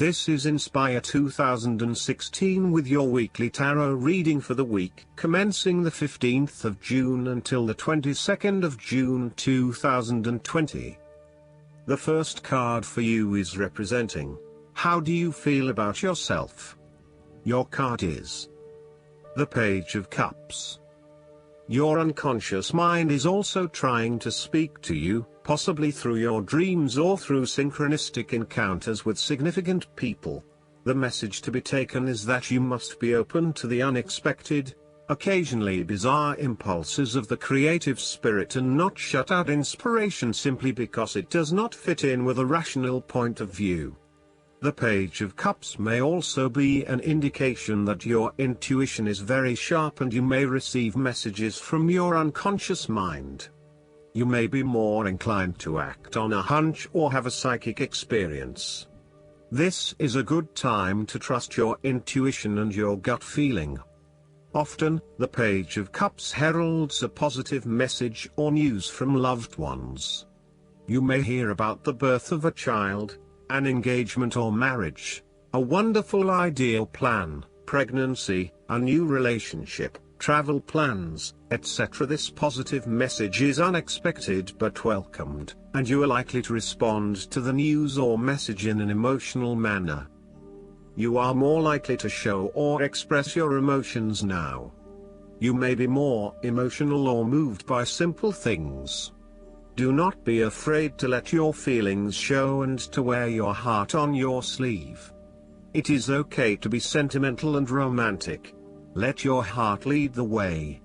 This is Inspire 2016 with your weekly tarot reading for the week commencing the 15th of June until the 22nd of June 2020. The first card for you is representing, how do you feel about yourself? Your card is the Page of Cups. Your unconscious mind is also trying to speak to you, possibly through your dreams or through synchronistic encounters with significant people. The message to be taken is that you must be open to the unexpected, occasionally bizarre impulses of the creative spirit and not shut out inspiration simply because it does not fit in with a rational point of view. The Page of Cups may also be an indication that your intuition is very sharp and you may receive messages from your unconscious mind. You may be more inclined to act on a hunch or have a psychic experience. This is a good time to trust your intuition and your gut feeling. Often, the Page of Cups heralds a positive message or news from loved ones. You may hear about the birth of a child, an engagement or marriage, a wonderful ideal plan, pregnancy, a new relationship, travel plans, etc. This positive message is unexpected but welcomed, and you are likely to respond to the news or message in an emotional manner. You are more likely to show or express your emotions now. You may be more emotional or moved by simple things. Do not be afraid to let your feelings show and to wear your heart on your sleeve. It is okay to be sentimental and romantic. Let your heart lead the way.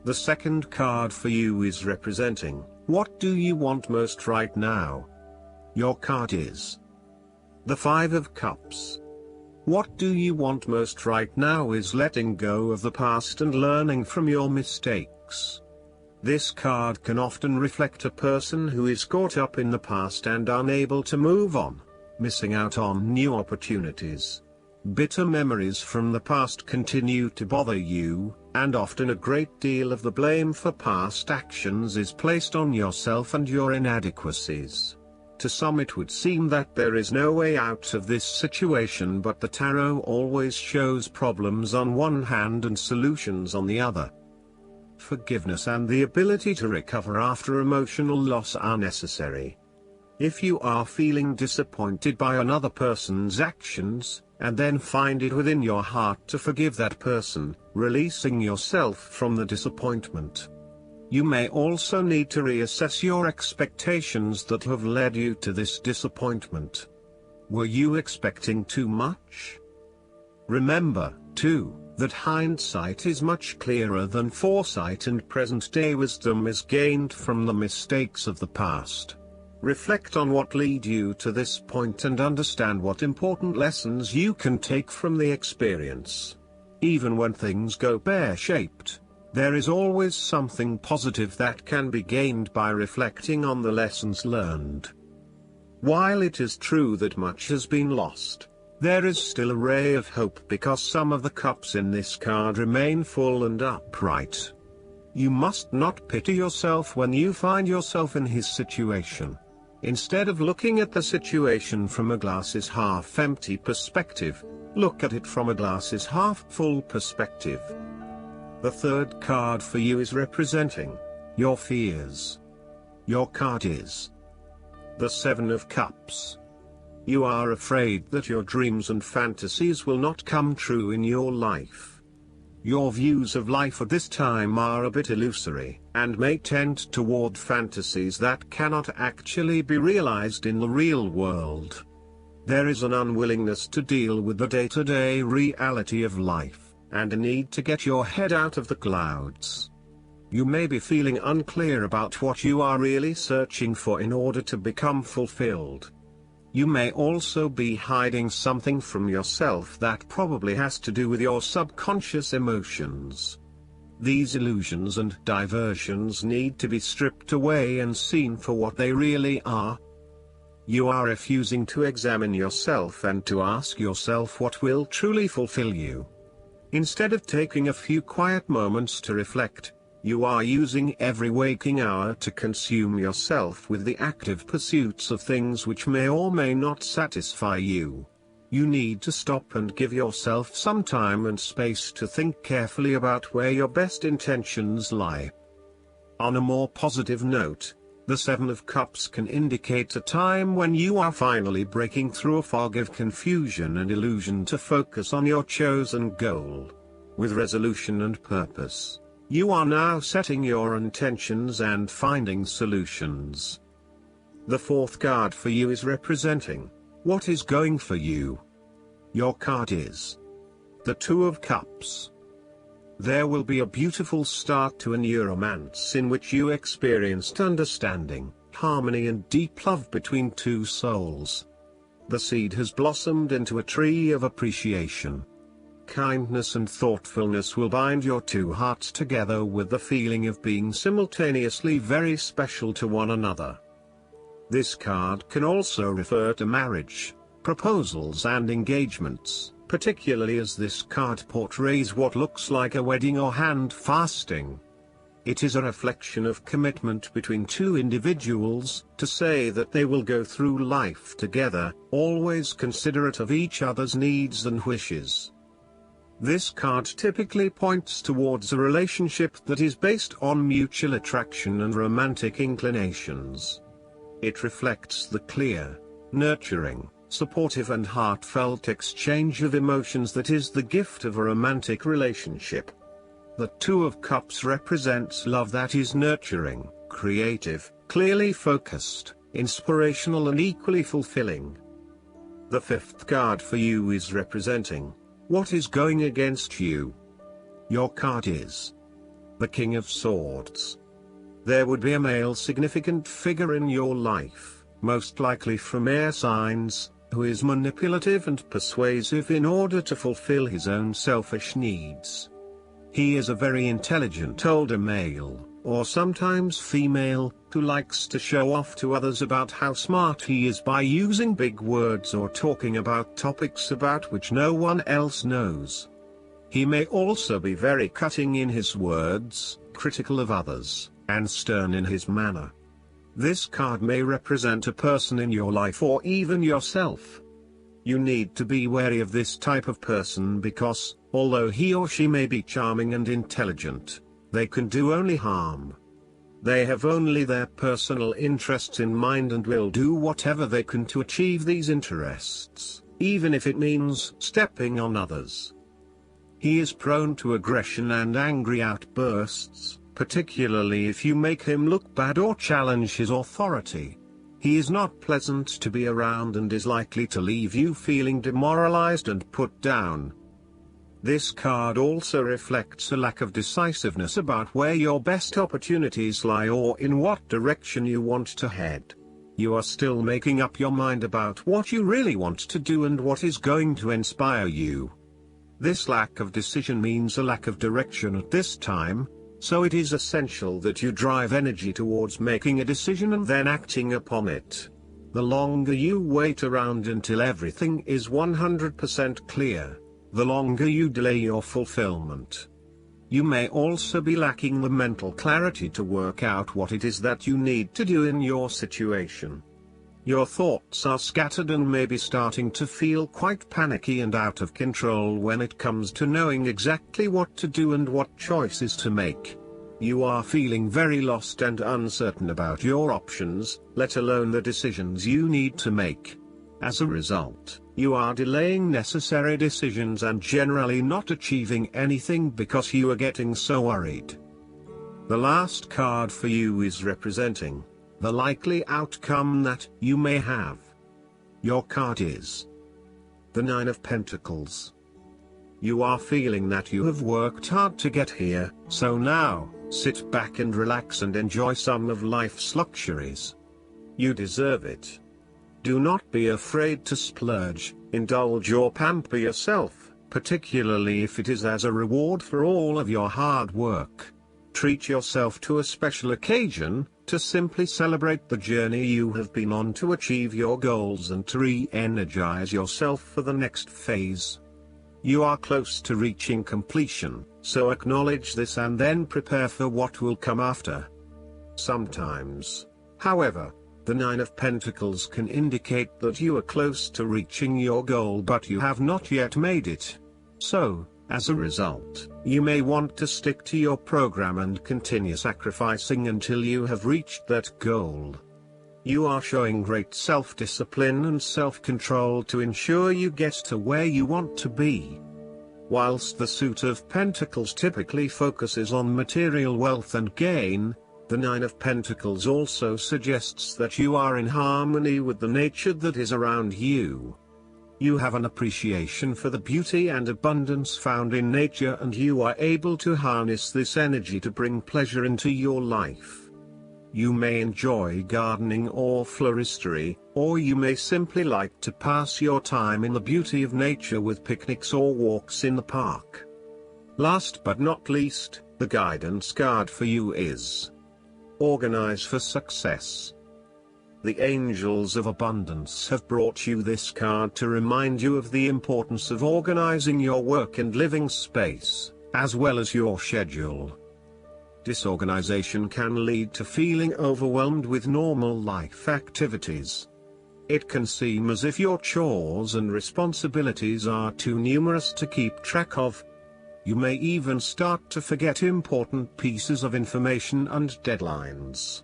The second card for you is representing, what do you want most right now? Your card is the Five of Cups. What do you want most right now is letting go of the past and learning from your mistakes. This card can often reflect a person who is caught up in the past and unable to move on, missing out on new opportunities. Bitter memories from the past continue to bother you, and often a great deal of the blame for past actions is placed on yourself and your inadequacies. To some it would seem that there is no way out of this situation, but the tarot always shows problems on one hand and solutions on the other. Forgiveness and the ability to recover after emotional loss are necessary. If you are feeling disappointed by another person's actions, and then find it within your heart to forgive that person, releasing yourself from the disappointment. You may also need to reassess your expectations that have led you to this disappointment. Were you expecting too much? Remember, too, that hindsight is much clearer than foresight, and present-day wisdom is gained from the mistakes of the past. Reflect on what led you to this point and understand what important lessons you can take from the experience. Even when things go pear-shaped, there is always something positive that can be gained by reflecting on the lessons learned. While it is true that much has been lost, there is still a ray of hope because some of the cups in this card remain full and upright. You must not pity yourself when you find yourself in his situation. Instead of looking at the situation from a glass is half empty perspective, look at it from a glass is half full perspective. The third card for you is representing your fears. Your card is the Seven of Cups. You are afraid that your dreams and fantasies will not come true in your life. Your views of life at this time are a bit illusory, and may tend toward fantasies that cannot actually be realized in the real world. There is an unwillingness to deal with the day-to-day reality of life, and a need to get your head out of the clouds. You may be feeling unclear about what you are really searching for in order to become fulfilled. You may also be hiding something from yourself that probably has to do with your subconscious emotions. These illusions and diversions need to be stripped away and seen for what they really are. You are refusing to examine yourself and to ask yourself what will truly fulfill you. Instead of taking a few quiet moments to reflect, you are using every waking hour to consume yourself with the active pursuits of things which may or may not satisfy you. You need to stop and give yourself some time and space to think carefully about where your best intentions lie. On a more positive note, the Seven of Cups can indicate a time when you are finally breaking through a fog of confusion and illusion to focus on your chosen goal. With resolution and purpose, you are now setting your intentions and finding solutions. The fourth card for you is representing what is going for you. Your card is the Two of Cups. There will be a beautiful start to a new romance in which you experienced understanding, harmony and deep love between two souls. The seed has blossomed into a tree of appreciation. Kindness and thoughtfulness will bind your two hearts together with the feeling of being simultaneously very special to one another. This card can also refer to marriage, proposals and engagements, particularly as this card portrays what looks like a wedding or hand fasting. It is a reflection of commitment between two individuals, to say that they will go through life together, always considerate of each other's needs and wishes. This card typically points towards a relationship that is based on mutual attraction and romantic inclinations. It reflects the clear, nurturing, supportive and heartfelt exchange of emotions that is the gift of a romantic relationship. The Two of Cups represents love that is nurturing, creative, clearly focused, inspirational and equally fulfilling. The fifth card for you is representing what is going against you. Your card is the King of Swords. There would be a male significant figure in your life, most likely from air signs, who is manipulative and persuasive in order to fulfill his own selfish needs. He is a very intelligent older male, or sometimes female, who likes to show off to others about how smart he is by using big words or talking about topics about which no one else knows. He may also be very cutting in his words, critical of others, and stern in his manner. This card may represent a person in your life or even yourself. You need to be wary of this type of person because, although he or she may be charming and intelligent, they can do only harm. They have only their personal interests in mind and will do whatever they can to achieve these interests, even if it means stepping on others. He is prone to aggression and angry outbursts, particularly if you make him look bad or challenge his authority. He is not pleasant to be around and is likely to leave you feeling demoralized and put down. This card also reflects a lack of decisiveness about where your best opportunities lie or in what direction you want to head. You are still making up your mind about what you really want to do and what is going to inspire you. This lack of decision means a lack of direction at this time, so it is essential that you drive energy towards making a decision and then acting upon it. The longer you wait around until everything is 100% clear, the longer you delay your fulfillment. You may also be lacking the mental clarity to work out what it is that you need to do in your situation. Your thoughts are scattered and may be starting to feel quite panicky and out of control when it comes to knowing exactly what to do and what choices to make. You are feeling very lost and uncertain about your options, let alone the decisions you need to make. As a result, you are delaying necessary decisions and generally not achieving anything because you are getting so worried. The last card for you is representing the likely outcome that you may have. Your card is the Nine of Pentacles. You are feeling that you have worked hard to get here, so now, sit back and relax and enjoy some of life's luxuries. You deserve it. Do not be afraid to splurge, indulge or pamper yourself, particularly if it is as a reward for all of your hard work. Treat yourself to a special occasion, to simply celebrate the journey you have been on to achieve your goals and to re-energize yourself for the next phase. You are close to reaching completion, so acknowledge this and then prepare for what will come after. Sometimes, however, The Nine of Pentacles can indicate that you are close to reaching your goal but you have not yet made it. So, as a result, you may want to stick to your program and continue sacrificing until you have reached that goal. You are showing great self-discipline and self-control to ensure you get to where you want to be. Whilst the Suit of Pentacles typically focuses on material wealth and gain, the Nine of Pentacles also suggests that you are in harmony with the nature that is around you. You have an appreciation for the beauty and abundance found in nature, and you are able to harness this energy to bring pleasure into your life. You may enjoy gardening or floristery, or you may simply like to pass your time in the beauty of nature with picnics or walks in the park. Last but not least, the guidance card for you is Organize for Success. The Angels of Abundance have brought you this card to remind you of the importance of organizing your work and living space, as well as your schedule. Disorganization can lead to feeling overwhelmed with normal life activities. It can seem as if your chores and responsibilities are too numerous to keep track of. You may even start to forget important pieces of information and deadlines.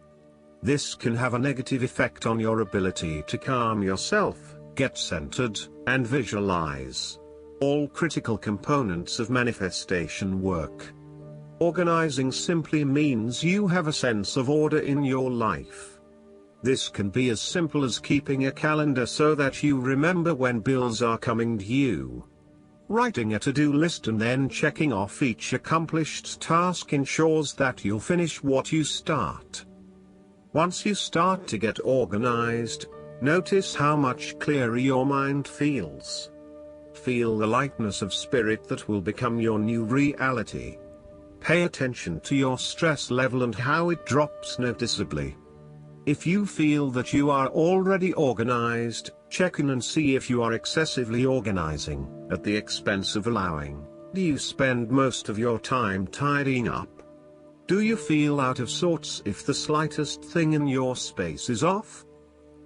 This can have a negative effect on your ability to calm yourself, get centered, and visualize. All critical components of manifestation work. Organizing simply means you have a sense of order in your life. This can be as simple as keeping a calendar so that you remember when bills are coming due. Writing a to-do list and then checking off each accomplished task ensures that you'll finish what you start. Once you start to get organized, notice how much clearer your mind feels. Feel the lightness of spirit that will become your new reality. Pay attention to your stress level and how it drops noticeably. If you feel that you are already organized, check in and see if you are excessively organizing, at the expense of allowing. Do you spend most of your time tidying up? Do you feel out of sorts if the slightest thing in your space is off?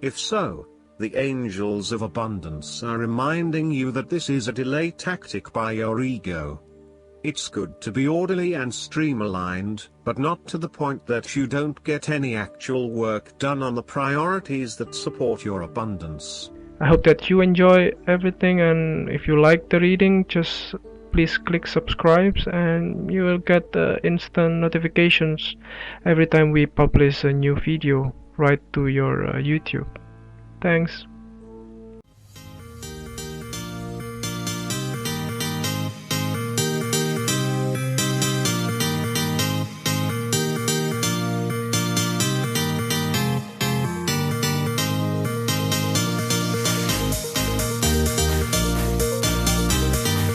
If so, the Angels of Abundance are reminding you that this is a delay tactic by your ego. It's good to be orderly and streamlined, but not to the point that you don't get any actual work done on the priorities that support your abundance. I hope that you enjoy everything, and if you like the reading, just please click subscribe and you will get instant notifications every time we publish a new video right to your YouTube. Thanks.